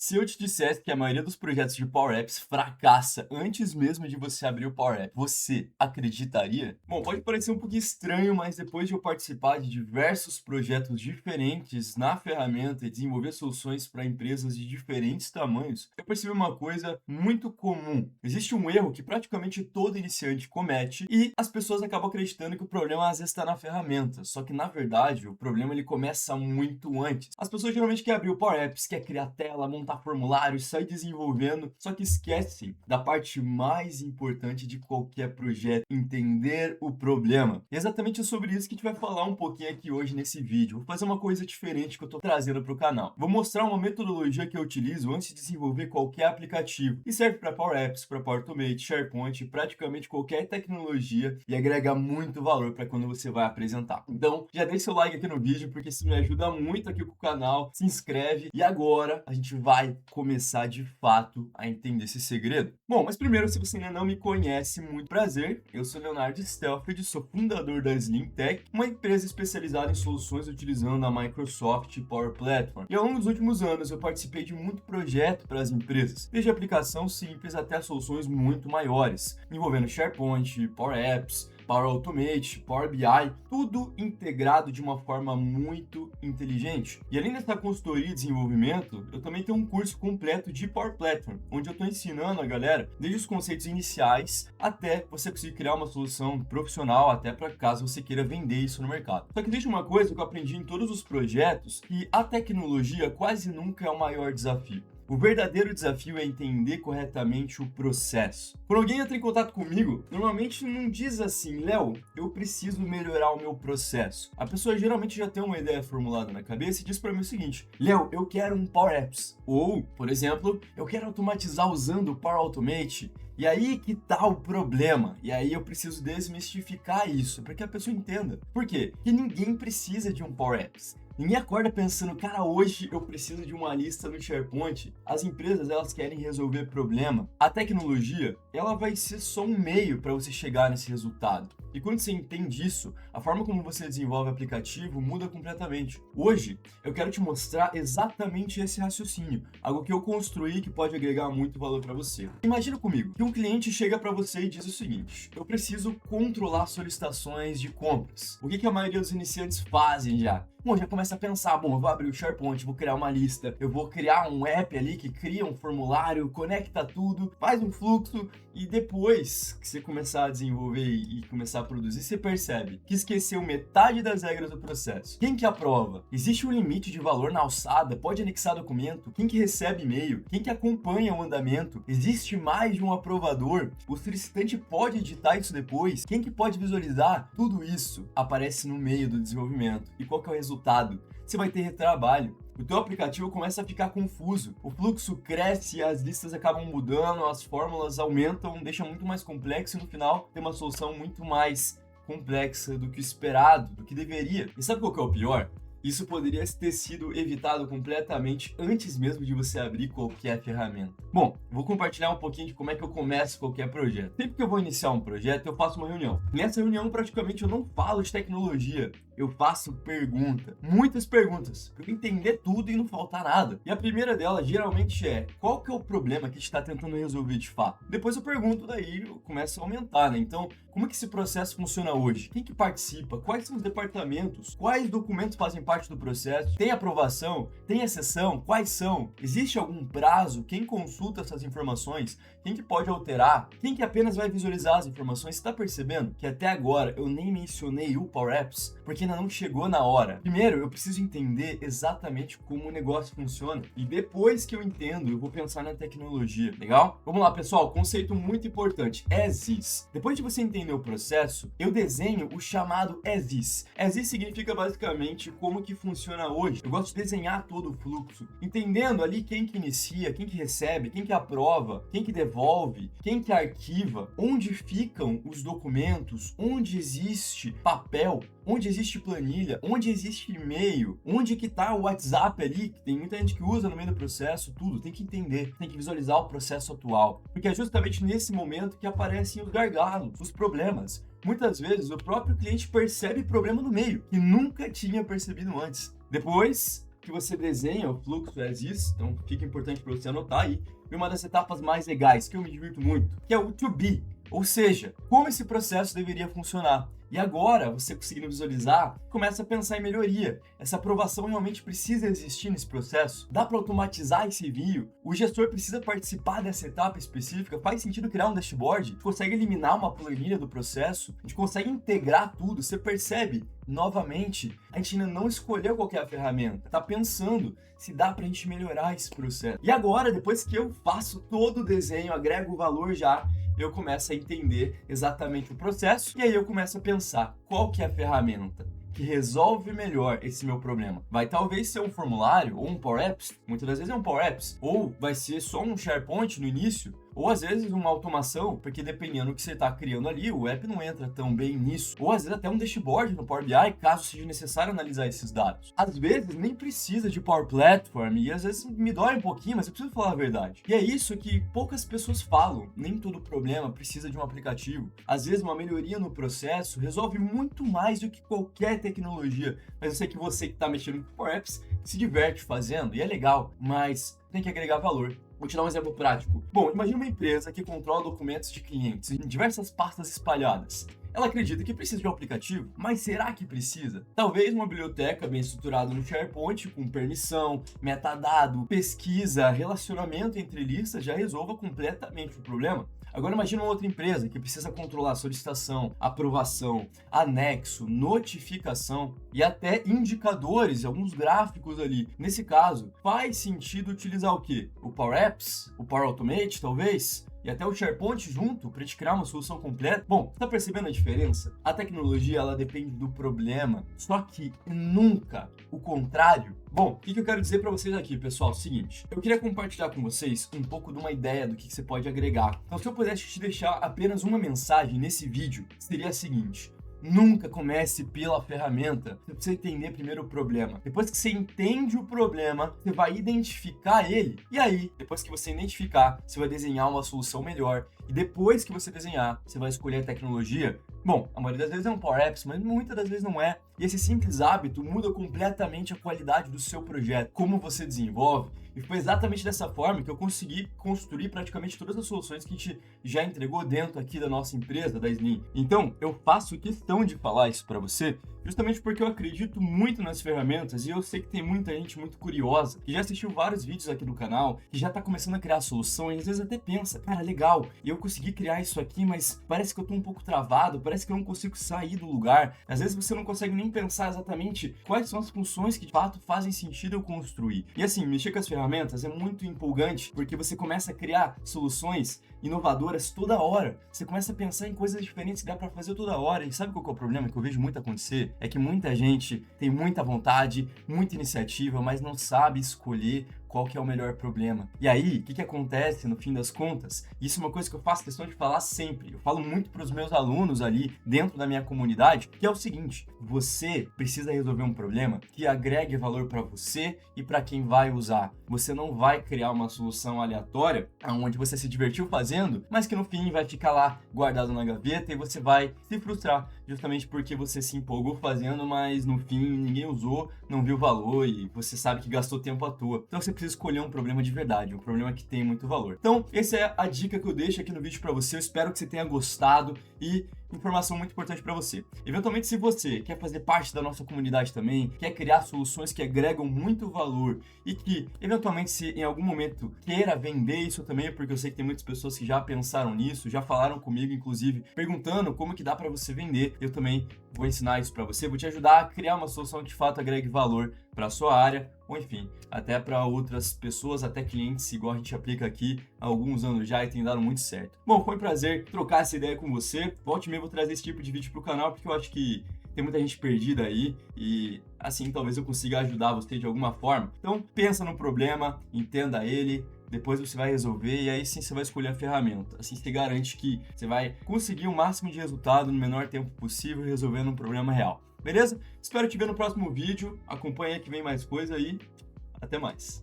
Se eu te dissesse que a maioria dos projetos de Power Apps fracassa antes mesmo de você abrir o Power App, você acreditaria? Bom, pode parecer um pouquinho estranho, mas depois de eu participar de diversos projetos diferentes na ferramenta e desenvolver soluções para empresas de diferentes tamanhos, eu percebi uma coisa muito comum. Existe um erro que praticamente todo iniciante comete e as pessoas acabam acreditando que o problema às vezes está na ferramenta. Só que na verdade o problema ele começa muito antes. As pessoas geralmente querem abrir o Power Apps, quer criar tela, montar formulários, sair desenvolvendo, só que esquecem da parte mais importante de qualquer projeto, entender o problema. E é exatamente sobre isso que a gente vai falar um pouquinho aqui hoje nesse vídeo. Vou fazer uma coisa diferente que eu estou trazendo para o canal. Vou mostrar uma metodologia que eu utilizo antes de desenvolver qualquer aplicativo e serve para Power Apps, para Power Automate, SharePoint, praticamente qualquer tecnologia e agrega muito valor para quando você vai apresentar. Então, já deixa seu like aqui no vídeo porque isso me ajuda muito aqui com o canal. Se inscreve e agora a gente vai começar de fato a entender esse segredo. Bom, mas primeiro, se você ainda não me conhece, muito prazer. Eu sou Leonardo Stelfred, sou fundador da Slim Tech, uma empresa especializada em soluções utilizando a Microsoft Power Platform. E ao longo dos últimos anos eu participei de muito projeto para as empresas, desde aplicação simples até soluções muito maiores, envolvendo SharePoint, Power Apps, Power Automate, Power BI, tudo integrado de uma forma muito inteligente. E além dessa consultoria e desenvolvimento, eu também tenho um curso completo de Power Platform, onde eu estou ensinando a galera desde os conceitos iniciais até você conseguir criar uma solução profissional, até para caso você queira vender isso no mercado. Só que existe uma coisa que eu aprendi em todos os projetos, que a tecnologia quase nunca é o maior desafio. O verdadeiro desafio é entender corretamente o processo. Quando alguém entra em contato comigo, normalmente não diz assim, Léo, eu preciso melhorar o meu processo. A pessoa geralmente já tem uma ideia formulada na cabeça e diz para mim o seguinte, Léo, eu quero um Power Apps. Ou, por exemplo, eu quero automatizar usando o Power Automate. E aí que tá o problema. E aí eu preciso desmistificar isso, para que a pessoa entenda. Por quê? Porque ninguém precisa de um Power Apps. Ninguém acorda pensando, cara, hoje eu preciso de uma lista no SharePoint. As empresas, elas querem resolver problema. A tecnologia, ela vai ser só um meio para você chegar nesse resultado. E quando você entende isso, a forma como você desenvolve o aplicativo muda completamente. Hoje, eu quero te mostrar exatamente esse raciocínio, algo que eu construí que pode agregar muito valor para você. Imagina comigo que um cliente chega para você e diz o seguinte, eu preciso controlar solicitações de compras. O que a maioria dos iniciantes fazem já? Bom, já começa a pensar, bom, eu vou abrir o SharePoint, vou criar uma lista, eu vou criar um app ali que cria um formulário, conecta tudo, faz um fluxo e depois que você começar a desenvolver e começar a produzir, você percebe que esqueceu metade das regras do processo. Quem que aprova? Existe um limite de valor na alçada? Pode anexar documento? Quem que recebe e-mail? Quem que acompanha o andamento? Existe mais de um aprovador? O solicitante pode editar isso depois? Quem que pode visualizar? Tudo isso aparece no meio do desenvolvimento. E qual que é o resultado? Você vai ter retrabalho. O teu aplicativo começa a ficar confuso. O fluxo cresce, as listas acabam mudando, as fórmulas aumentam, deixa muito mais complexo e no final tem uma solução muito mais complexa do que o esperado, do que deveria. E sabe qual que é o pior? Isso poderia ter sido evitado completamente antes mesmo de você abrir qualquer ferramenta. Bom, vou compartilhar um pouquinho de como é que eu começo qualquer projeto. Sempre que eu vou iniciar um projeto, eu faço uma reunião. Nessa reunião, praticamente, eu não falo de tecnologia. Eu faço pergunta, muitas perguntas, para eu entender tudo e não faltar nada. E a primeira delas, geralmente, é qual que é o problema que a gente está tentando resolver de fato? Depois eu pergunto, daí eu começo a aumentar, né? Então, como é que esse processo funciona hoje? Quem que participa? Quais são os departamentos? Quais documentos fazem parte do processo? Tem aprovação? Tem exceção? Quais são? Existe algum prazo? Quem consulta essas informações? Quem que pode alterar? Quem que apenas vai visualizar as informações? Você está percebendo que até agora eu nem mencionei o Power Apps? Porque ainda não chegou na hora. Primeiro, eu preciso entender exatamente como o negócio funciona. E depois que eu entendo, eu vou pensar na tecnologia. Legal? Vamos lá, pessoal. Conceito muito importante. As is. Depois de você entender o processo, eu desenho o chamado as is. As is significa basicamente como que funciona hoje. Eu gosto de desenhar todo o fluxo, entendendo ali quem que inicia, quem que recebe, quem que aprova, quem que devolve, quem que arquiva, onde ficam os documentos, onde existe papel, onde existe planilha, onde existe e-mail, onde que tá o WhatsApp ali, que tem muita gente que usa no meio do processo, tudo, tem que entender, tem que visualizar o processo atual, porque é justamente nesse momento que aparecem os gargalos, os problemas. Muitas vezes o próprio cliente percebe problema no meio, que nunca tinha percebido antes. Depois que você desenha o fluxo as is, então fica importante para você anotar aí. E uma das etapas mais legais, que eu me divirto muito, que é o to be, ou seja, como esse processo deveria funcionar. E agora, você conseguindo visualizar, começa a pensar em melhoria. Essa aprovação realmente precisa existir nesse processo? Dá para automatizar esse envio? O gestor precisa participar dessa etapa específica? Faz sentido criar um dashboard? A gente consegue eliminar uma planilha do processo? A gente consegue integrar tudo? Você percebe? Novamente, a gente ainda não escolheu qual que é a ferramenta. Tá pensando se dá pra gente melhorar esse processo. E agora, depois que eu faço todo o desenho, agrego o valor já, eu começo a entender exatamente o processo e aí eu começo a pensar qual que é a ferramenta que resolve melhor esse meu problema. Vai talvez ser um formulário ou um Power Apps, muitas das vezes é um Power Apps, ou vai ser só um SharePoint no início, ou às vezes uma automação, porque dependendo do que você está criando ali, o app não entra tão bem nisso. Ou às vezes até um dashboard no Power BI, caso seja necessário analisar esses dados. Às vezes nem precisa de Power Platform, e às vezes me dói um pouquinho, mas eu preciso falar a verdade. E é isso que poucas pessoas falam. Nem todo problema precisa de um aplicativo. Às vezes uma melhoria no processo resolve muito mais do que qualquer tecnologia. Mas eu sei que você que está mexendo com Power Apps se diverte fazendo, e é legal, mas tem que agregar valor. Vou te dar um exemplo prático. Bom, imagine uma empresa que controla documentos de clientes em diversas pastas espalhadas. Ela acredita que precisa de um aplicativo, mas será que precisa? Talvez uma biblioteca bem estruturada no SharePoint, com permissão, metadado, pesquisa, relacionamento entre listas já resolva completamente o problema. Agora imagine uma outra empresa que precisa controlar solicitação, aprovação, anexo, notificação e até indicadores, alguns gráficos ali. Nesse caso, faz sentido utilizar o quê? O Power Apps? O Power Automate, talvez? E até o SharePoint junto para te criar uma solução completa. Bom, tá percebendo a diferença? A tecnologia, ela depende do problema, só que nunca o contrário. Bom, o que eu quero dizer para vocês aqui, pessoal? Seguinte, eu queria compartilhar com vocês um pouco de uma ideia do que você pode agregar. Então, se eu pudesse te deixar apenas uma mensagem nesse vídeo, seria a seguinte: nunca comece pela ferramenta. Você precisa entender primeiro o problema. Depois que você entende o problema, você vai identificar ele. E aí, depois que você identificar, você vai desenhar uma solução melhor. E depois que você desenhar, você vai escolher a tecnologia. Bom, a maioria das vezes é um Power Apps, mas muitas das vezes não é. E esse simples hábito muda completamente a qualidade do seu projeto, como você desenvolve. E foi exatamente dessa forma que eu consegui construir praticamente todas as soluções que a gente já entregou dentro aqui da nossa empresa, da Snin. Então, eu faço questão de falar isso para você, justamente porque eu acredito muito nas ferramentas e eu sei que tem muita gente muito curiosa, que já assistiu vários vídeos aqui do canal, que já tá começando a criar soluções e às vezes até pensa, cara, legal, eu consegui criar isso aqui, mas parece que eu tô um pouco travado, parece que eu não consigo sair do lugar. Às vezes você não consegue nem pensar exatamente quais são as funções que de fato fazem sentido eu construir. E assim, mexer com as ferramentas é muito empolgante, porque você começa a criar soluções inovadoras toda hora. Você começa a pensar em coisas diferentes que dá para fazer toda hora. E sabe qual que é o problema que eu vejo muito acontecer? É que muita gente tem muita vontade, muita iniciativa, mas não sabe escolher qual que é o melhor problema. E aí, o que acontece no fim das contas? Isso é uma coisa que eu faço questão de falar sempre. Eu falo muito para os meus alunos ali dentro da minha comunidade, que é o seguinte: você precisa resolver um problema que agregue valor para você e para quem vai usar. Você não vai criar uma solução aleatória onde você se divertiu fazendo, mas que no fim vai ficar lá guardado na gaveta e você vai se frustrar, justamente porque você se empolgou fazendo, mas no fim ninguém usou, não viu valor e você sabe que gastou tempo à toa. Então você precisa escolher um problema de verdade, um problema que tem muito valor. Então, essa é a dica que eu deixo aqui no vídeo para você. Eu espero que você tenha gostado e informação muito importante para você. Eventualmente, se você quer fazer parte da nossa comunidade também, quer criar soluções que agregam muito valor e que, eventualmente, se em algum momento queira vender isso também, porque eu sei que tem muitas pessoas que já pensaram nisso, já falaram comigo, inclusive, perguntando como que dá para você vender, eu também vou ensinar isso para você, vou te ajudar a criar uma solução que de fato agregue valor para a sua área, ou enfim, até para outras pessoas, até clientes, igual a gente aplica aqui há alguns anos já e tem dado muito certo. Bom, foi um prazer trocar essa ideia com você. Volte e meia, vou trazer esse tipo de vídeo pro canal, porque eu acho que tem muita gente perdida aí e assim talvez eu consiga ajudar você de alguma forma. Então, pensa no problema, entenda ele, depois você vai resolver e aí sim você vai escolher a ferramenta. Assim você garante que você vai conseguir o máximo de resultado no menor tempo possível resolvendo um problema real. Beleza? Espero te ver no próximo vídeo. Acompanha aí que vem mais coisa aí. Até mais.